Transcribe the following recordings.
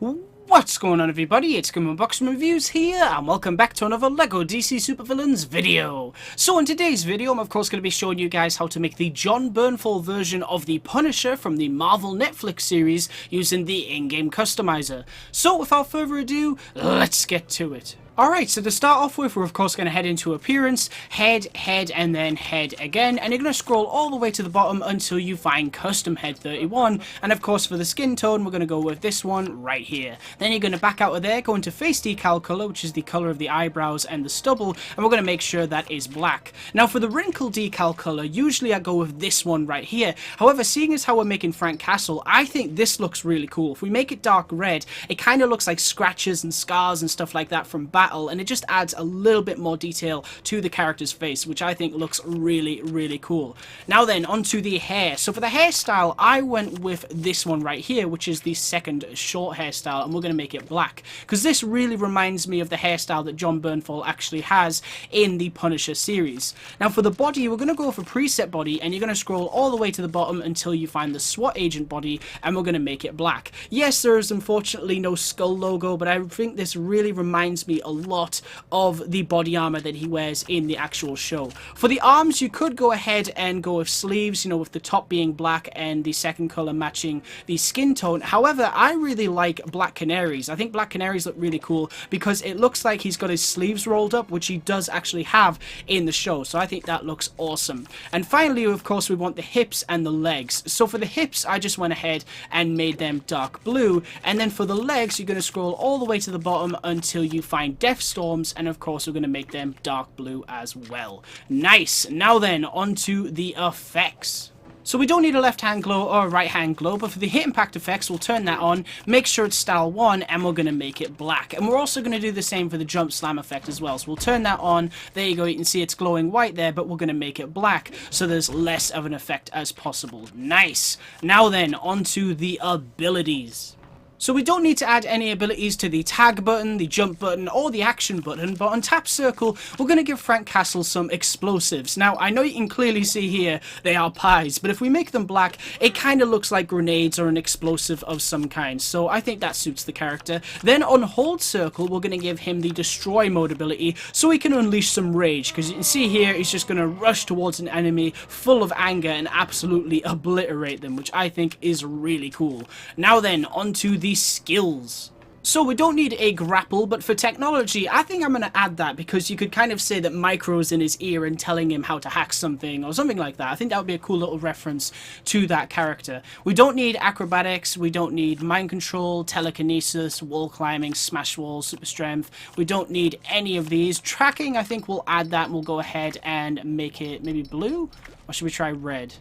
What's going on, everybody? It's GAMEUNBOXINGREVIEWS here, and welcome back to another LEGO DC Supervillains video. So in today's video, I'm of course going to be showing you guys how to make the Jon Bernthal version of the Punisher from the Marvel Netflix series using the in-game customizer. So without further ado, let's get to it. Alright, so to start off with, we're of course going to head into appearance, head, and then head again, and you're going to scroll all the way to the bottom until you find custom head 31, and of course for the skin tone, we're going to go with this one right here. Then you're going to back out of there, go into face decal color, which is the color of the eyebrows and the stubble, and we're going to make sure that is black. Now for the wrinkle decal color, usually I go with this one right here. However, seeing as how we're making Frank Castle, I think this looks really cool. If we make it dark red, it kind of looks like scratches and scars and stuff like that from battle, and it just adds a little bit more detail to the character's face, which I think looks really cool. Now then, onto the hair. So for the hairstyle, I went with this one right here, which is the second short hairstyle, and we're going to make it black, because this really reminds me of the hairstyle that Jon Bernthal actually has in the Punisher series. Now for the body, we're going to go for preset body, and you're going to scroll all the way to the bottom until you find the SWAT agent body, and we're going to make it black. Yes, there is unfortunately no skull logo, but I think this really reminds me a lot of the body armor that he wears in the actual show. For the arms, you could go ahead and go with sleeves, you know, with the top being black and the second color matching the skin tone. However, I really like black canaries. I think black canaries look really cool because it looks like he's got his sleeves rolled up, which he does actually have in the show. So I think that looks awesome. And finally, of course, we want the hips and the legs. So for the hips, I just went ahead and made them dark blue. And then for the legs, you're going to scroll all the way to the bottom until you find Death Storms, and of course we're going to make them dark blue as well. Nice. Now then, onto the effects. So we don't need a left hand glow or a right hand glow, but for the hit impact effects, we'll turn that on, make sure it's style 1, and we're going to make it black. And we're also going to do the same for the jump slam effect as well. So we'll turn that on. There you go, you can see it's glowing white there, but we're going to make it black so there's less of an effect as possible. Nice. Now then, onto the abilities. So we don't need to add any abilities to the tag button, the jump button, or the action button, but on tap circle, we're going to give Frank Castle some explosives. Now, I know you can clearly see here they are pies, but if we make them black, it kind of looks like grenades or an explosive of some kind, so I think that suits the character. Then on hold circle, we're going to give him the destroy mode ability, so he can unleash some rage, because you can see here, he's just going to rush towards an enemy full of anger and absolutely obliterate them, which I think is really cool. Now then, onto the skills. So we don't need a grapple, but for technology, I think I'm going to add that, because you could kind of say that Micro's in his ear and telling him how to hack something or something like that. I think that would be a cool little reference to that character. We don't need acrobatics, we don't need mind control, telekinesis, wall climbing, smash walls, super strength. We don't need any of these. Tracking, I think we'll add that, and we'll go ahead and make it maybe blue, or should we try red?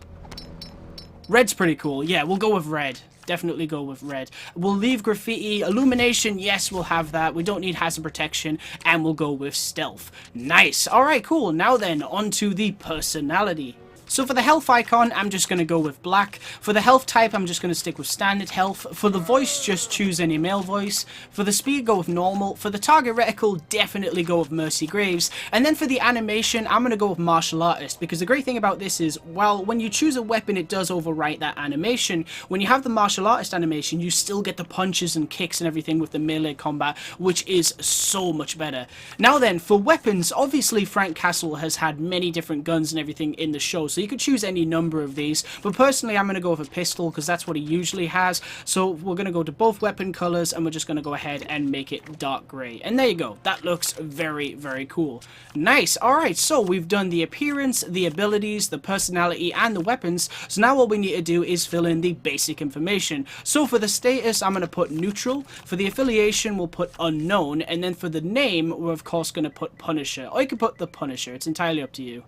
Red's pretty cool. Yeah, we'll go with red. Definitely go with red. We'll leave graffiti. Illumination, yes, we'll have that. We don't need hazard protection, and we'll go with stealth. Nice. Alright, cool. Now then, onto the personality. So for the health icon, I'm just going to go with black. For the health type, I'm just going to stick with standard health. For the voice, just choose any male voice. For the speed, go with normal. For the target reticle, definitely go with Mercy Graves. And then for the animation, I'm going to go with martial artist, because the great thing about this is, while when you choose a weapon, it does overwrite that animation. When you have the martial artist animation, you still get the punches and kicks and everything with the melee combat, which is so much better. Now then, for weapons, obviously Frank Castle has had many different guns and everything in the show, so you could choose any number of these, but personally I'm going to go with a pistol because that's what he usually has. So we're going to go to both weapon colors, and we're just going to go ahead and make it dark gray, and there you go. That looks very cool. Nice. Alright, so we've done the appearance, the abilities, the personality, and the weapons. So now what we need to do is fill in the basic information. So for the status, I'm going to put neutral. For the affiliation, we'll put unknown, and then for the name, we're of course going to put Punisher, or you can put the Punisher. It's entirely up to you.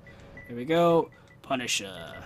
Here we go. Punisher.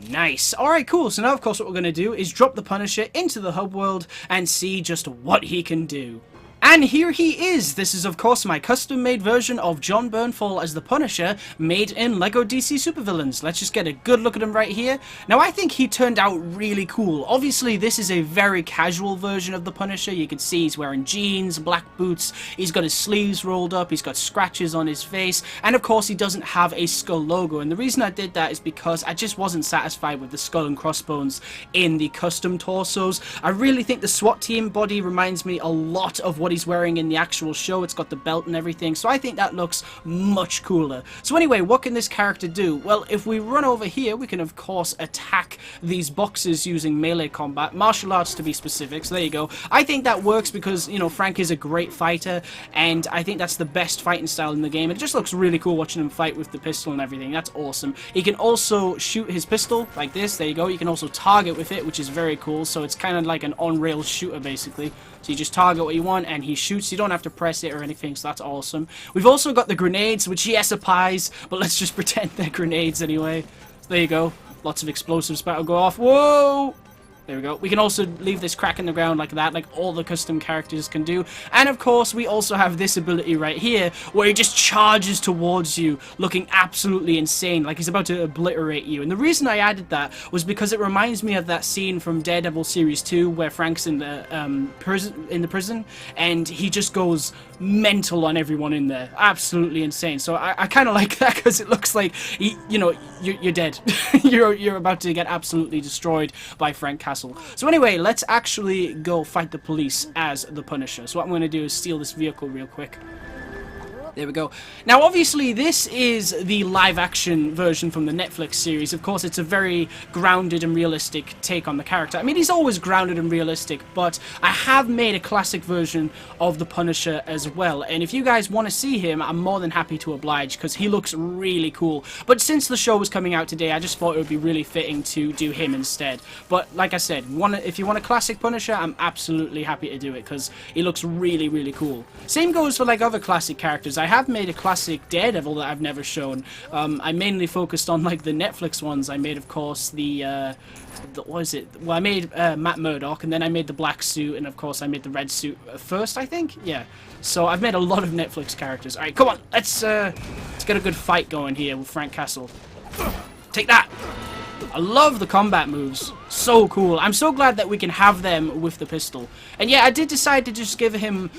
Nice. Alright, cool. So now, of course, what we're going to do is drop the Punisher into the hub world and see just what he can do. And here he is! This is of course my custom-made version of Jon Bernthal as the Punisher, made in LEGO DC Supervillains. Let's just get a good look at him right here. Now I think he turned out really cool. Obviously this is a very casual version of the Punisher. You can see he's wearing jeans, black boots, he's got his sleeves rolled up, he's got scratches on his face, and of course he doesn't have a skull logo. And the reason I did that is because I just wasn't satisfied with the skull and crossbones in the custom torsos. I really think the SWAT team body reminds me a lot of what he's wearing in the actual show. It's got the belt and everything, so I think that looks much cooler. So anyway, what can this character do? Well, if we run over here, we can of course attack these boxes using melee combat, martial arts to be specific, so there you go. I think that works because, you know, Frank is a great fighter, and I think that's the best fighting style in the game. It just looks really cool watching him fight with the pistol and everything. That's awesome. He can also shoot his pistol like this, there you go. You can also target with it, which is very cool, so it's kind of like an on-rail shooter basically. So you just target what you want and he shoots. You don't have to press it or anything, so that's awesome. We've also got the grenades, which yes are pies, but let's just pretend they're grenades anyway. So there you go. Lots of explosives about to go off. Whoa! There we go. We can also leave this crack in the ground like that, like all the custom characters can do. And of course, we also have this ability right here, where he just charges towards you, looking absolutely insane, like he's about to obliterate you. And the reason I added that was because it reminds me of that scene from Daredevil Series 2, where Frank's in the prison, and he just goes mental on everyone in there. Absolutely insane. So I kind of like that, because it looks like, you know, you're dead. you're about to get absolutely destroyed by Frank Castle. So anyway, let's actually go fight the police as the Punisher. So what I'm going to do is steal this vehicle real quick. There we go. Now, obviously, this is the live-action version from the Netflix series. Of course, it's a very grounded and realistic take on the character. I mean, he's always grounded and realistic, but I have made a classic version of the Punisher as well. And if you guys want to see him, I'm more than happy to oblige, because he looks really cool. But since the show was coming out today, I just thought it would be really fitting to do him instead. But like I said, if you want a classic Punisher, I'm absolutely happy to do it, because he looks really, really cool. Same goes for like other classic characters. I have made a classic Daredevil that I've never shown. I mainly focused on like the Netflix ones. I made, of course, the what is it? Well, I made Matt Murdock, and then I made the black suit, and of course I made the red suit first, I think. Yeah. So I've made a lot of Netflix characters. All right, come on, let's get a good fight going here with Frank Castle. Take that. I love the combat moves. So cool. I'm so glad that we can have them with the pistol. And yeah, I did decide to just give him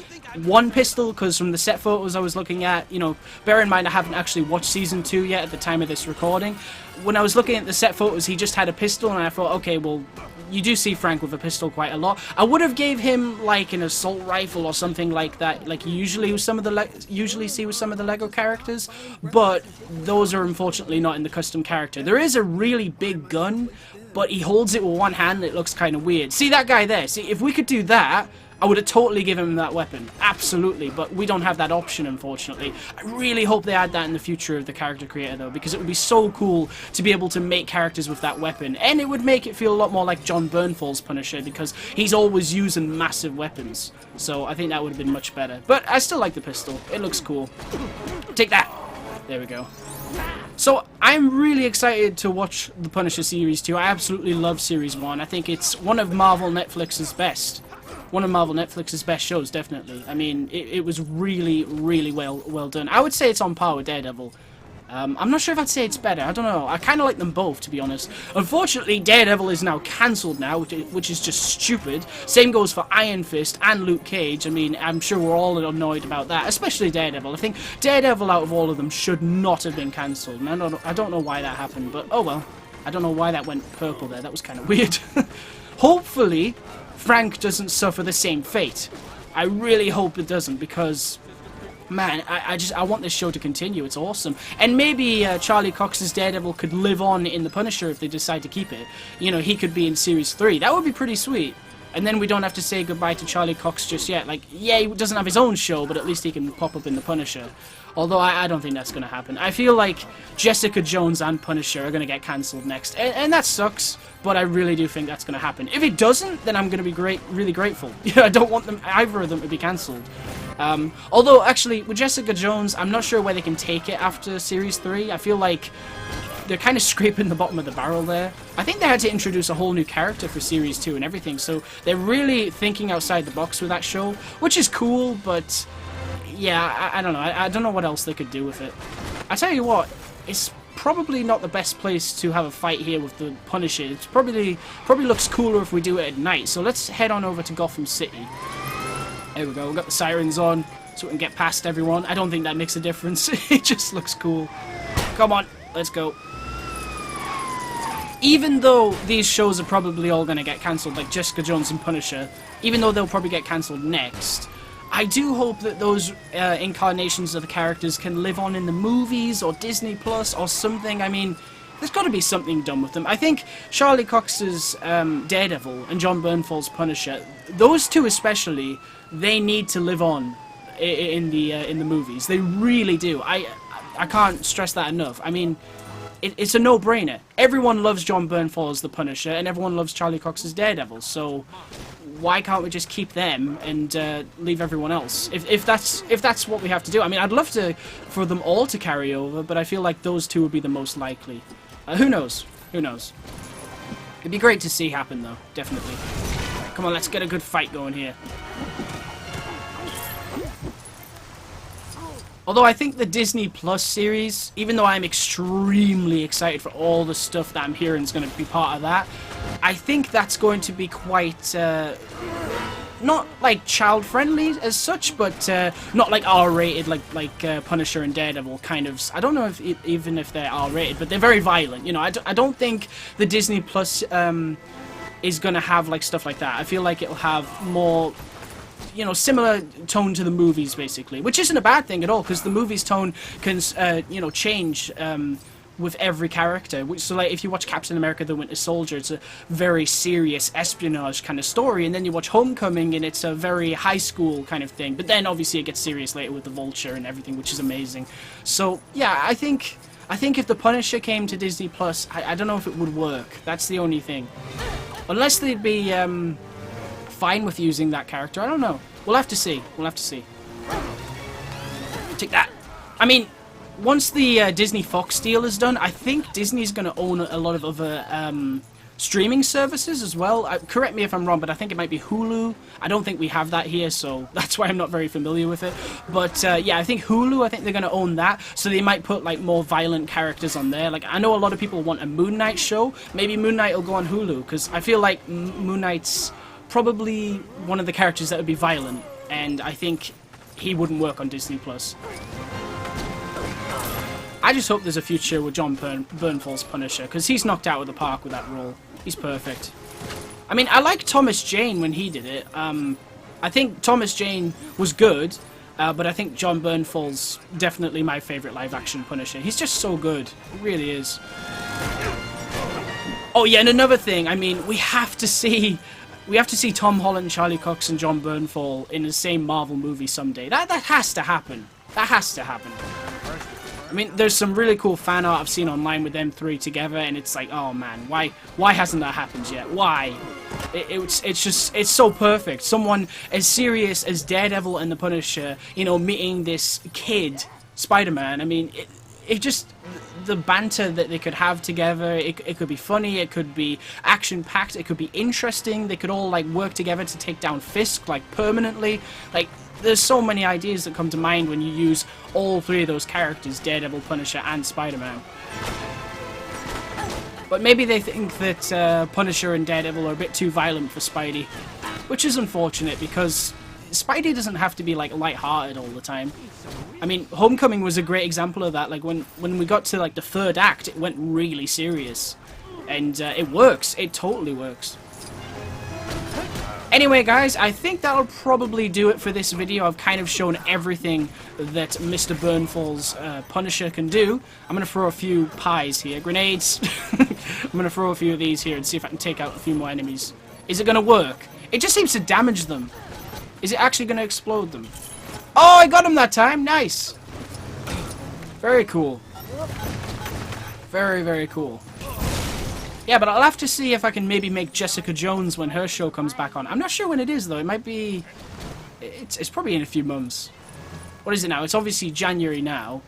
one pistol, because from the set photos I was looking at, you know, bear in mind I haven't actually watched Season 2 yet at the time of this recording. When I was looking at the set photos, he just had a pistol, and I thought, okay, well, you do see Frank with a pistol quite a lot. I would have gave him like an assault rifle or something like that, like you usually with some of the usually see with some of the Lego characters, but those are unfortunately not in the custom character. There is a really big gun, but he holds it with one hand and it looks kind of weird. See that guy there? See, if we could do that, I would have totally given him that weapon. Absolutely, but we don't have that option, unfortunately. I really hope they add that in the future of the character creator, though, because it would be so cool to be able to make characters with that weapon. And it would make it feel a lot more like Jon Bernthal's Punisher, because he's always using massive weapons. So I think that would have been much better. But I still like the pistol. It looks cool. Take that! There we go. So, I'm really excited to watch the Punisher Series 2. I absolutely love Series 1. I think it's one of Marvel Netflix's best. One of Marvel Netflix's best shows, definitely. I mean, it was really, really well done. I would say it's on par with Daredevil. I'm not sure if I'd say it's better. I don't know. I kind of like them both, to be honest. Unfortunately, Daredevil is now cancelled now, which is just stupid. Same goes for Iron Fist and Luke Cage. I mean, I'm sure we're all annoyed about that, especially Daredevil. I think Daredevil, out of all of them, should not have been cancelled. And I don't know why that happened, but oh well. I don't know why that went purple there. That was kind of weird. Hopefully, Frank doesn't suffer the same fate. I really hope it doesn't, because man, I want this show to continue. It's awesome. And maybe Charlie Cox's Daredevil could live on in The Punisher if they decide to keep it. You know, he could be in Series 3. That would be pretty sweet. And then we don't have to say goodbye to Charlie Cox just yet. Like, yeah, he doesn't have his own show, but at least he can pop up in The Punisher. Although I don't think that's going to happen. I feel like Jessica Jones and Punisher are going to get cancelled next. And that sucks, but I really do think that's going to happen. If it doesn't, then I'm going to be really grateful. I don't want either of them to be cancelled. Although, actually, with Jessica Jones, I'm not sure where they can take it after Series 3. I feel like they're kind of scraping the bottom of the barrel there. I think they had to introduce a whole new character for Series 2 and everything, so they're really thinking outside the box with that show, which is cool, but yeah, I don't know. I don't know what else they could do with it. I tell you what, it's probably not the best place to have a fight here with the Punisher. It's probably looks cooler if we do it at night, so let's head on over to Gotham City. There we go, we've got the sirens on, so we can get past everyone. I don't think that makes a difference. It just looks cool. Come on, let's go. Even though these shows are probably all going to get cancelled, like Jessica Jones and Punisher, even though they'll probably get cancelled next, I do hope that those incarnations of the characters can live on in the movies or Disney Plus or something. I mean, there's got to be something done with them. I think Charlie Cox's Daredevil and Jon Bernthal's Punisher, those two especially, they need to live on in the movies. They really do. I can't stress that enough. I mean, it's a no-brainer. Everyone loves Jon Bernthal as the Punisher, and everyone loves Charlie Cox's Daredevil. So why can't we just keep them and leave everyone else? If that's what we have to do. I mean, I'd love for them all to carry over, but I feel like those two would be the most likely. Who knows? Who knows? It'd be great to see happen, though. Definitely. Come on, let's get a good fight going here. Although I think the Disney Plus series, even though I'm extremely excited for all the stuff that I'm hearing is going to be part of that, I think that's going to be quite, not like child-friendly as such, but not like R-rated like Punisher and Daredevil kind of. I don't know even if they're R-rated, but they're very violent. You know, I don't think the Disney Plus is going to have like stuff like that. I feel like it'll have more, you know, similar tone to the movies, basically, which isn't a bad thing at all, because the movie's tone can, you know, change with every character. So, like, if you watch Captain America: The Winter Soldier, it's a very serious espionage kind of story, and then you watch Homecoming, and it's a very high school kind of thing. But then, obviously, it gets serious later with the Vulture and everything, which is amazing. So, yeah, I think if the Punisher came to Disney Plus, I don't know if it would work. That's the only thing. Unless they'd be fine with using that character. I don't know. We'll have to see. We'll have to see. Take that. I mean, once the Disney Fox deal is done, I think Disney's going to own a lot of other streaming services as well. Correct me if I'm wrong, but I think it might be Hulu. I don't think we have that here, so that's why I'm not very familiar with it. But yeah, I think Hulu, I think they're going to own that, so they might put like more violent characters on there. Like, I know a lot of people want a Moon Knight show. Maybe Moon Knight will go on Hulu, because I feel like Moon Knight's probably one of the characters that would be violent, and I think he wouldn't work on Disney Plus. I just hope there's a future with Jon Bernthal's Punisher, because he's knocked out of the park with that role. He's perfect. I mean, I like Thomas Jane when he did it. I think Thomas Jane was good, but I think Jon Bernthal's definitely my favourite live-action Punisher. He's just so good. He really is. Oh yeah, and another thing, I mean, we have to see Tom Holland, Charlie Cox, and Jon Bernthal in the same Marvel movie someday. That has to happen. That has to happen. I mean, there's some really cool fan art I've seen online with them three together, and it's like, oh man, why hasn't that happened yet? Why? It's so perfect. Someone as serious as Daredevil and the Punisher, you know, meeting this kid, Spider-Man. I mean, it just, the banter that they could have together, it could be funny, it could be action-packed, it could be interesting, they could all, like, work together to take down Fisk, like, permanently. Like, there's so many ideas that come to mind when you use all three of those characters, Daredevil, Punisher, and Spider-Man. But maybe they think that Punisher and Daredevil are a bit too violent for Spidey, which is unfortunate, because Spidey doesn't have to be, like, light-hearted all the time. I mean, Homecoming was a great example of that. Like, when we got to, like, the third act, it went really serious. And it works. It totally works. Anyway, guys, I think that'll probably do it for this video. I've kind of shown everything that Mr. Bernthal's Punisher can do. I'm going to throw a few pies here. Grenades. I'm going to throw a few of these here and see if I can take out a few more enemies. Is it going to work? It just seems to damage them. Is it actually going to explode them? Oh, I got him that time. Nice. Very cool. Very, very cool. Yeah, but I'll have to see if I can maybe make Jessica Jones when her show comes back on. I'm not sure when it is, though. It might be... It's probably in a few months. What is it now? It's obviously January now.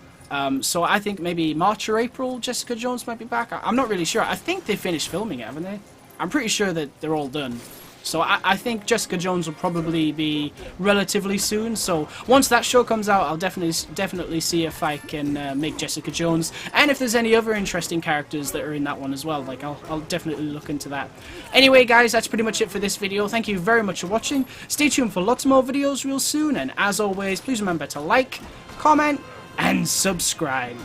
So I think maybe March or April Jessica Jones might be back. I'm not really sure. I think they finished filming it, haven't they? I'm pretty sure that they're all done. So I think Jessica Jones will probably be relatively soon. So once that show comes out, I'll definitely see if I can make Jessica Jones, and if there's any other interesting characters that are in that one as well. Like I'll definitely look into that. Anyway, guys, that's pretty much it for this video. Thank you very much for watching. Stay tuned for lots more videos real soon, and as always, please remember to like, comment, and subscribe.